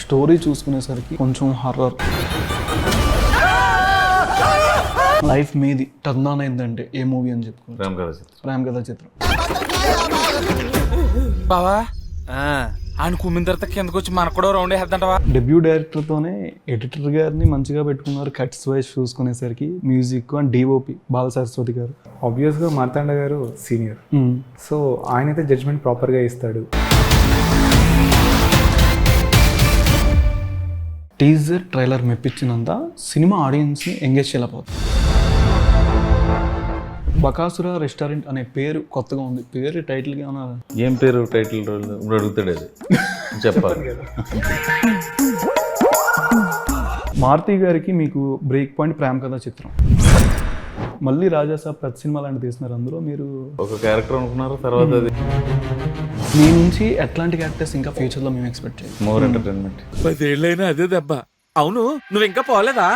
Story చూసుకునేసరికి కొంచెం horror. Life మీది turn on అయిందంటే ఏ మూవీ అని చెప్పుకోవచ్చు? ప్రేమ కథా చిత్రం. బావా ఆయన కుమ్మిన తర్వాత కిందకు వచ్చి మనకు కూడా రౌండ్ వేద్దంటవా? డెబ్యూ డైరెక్టర్తోనే ఎడిటర్ గారిని మంచిగా పెట్టుకున్నారు. కట్స్ వైజ్ చూసుకునేసరికి music and DOP Bala Saraswathi garu. ఆబ్వియస్గా మార్తాండ గారు సీనియర్, సో ఆయనైతే జడ్జ్మెంట్ ప్రాపర్గా ఇస్తాడు. టీజర్ ట్రైలర్ మెప్పించినంత సినిమా ఆడియన్స్ని ఎంగేజ్ చేయలేకపోతుంది. బకాసుర రెస్టారెంట్ అనే పేరు కొత్తగా ఉంది. పేరు టైటిల్గా ఏమన్నా? ఏం పేరు టైటిల్ ఇప్పుడు అడుగుతాడు అది చెప్పాలి. మారుతి గారికి మీకు బ్రేక్ పాయింట్ ప్రేమ కథా చిత్రం. మళ్ళీ రాజాసాబ్ పెద్ద సినిమా లాంటి తీస్తున్నారు. అందులో మీరు ఒక క్యారెక్టర్ అనుకున్నారు, తర్వాత అది మీ నుంచి ఎట్లాంటి క్యారెక్టర్స్ ఇంకా ఫ్యూచర్లో మేము ఎక్స్పెక్ట్ చేయాలి? More entertainment. 10 ఏళ్ళైనా అదే దెబ్బ. అవును నువ్వు ఇంకా పోలేదా?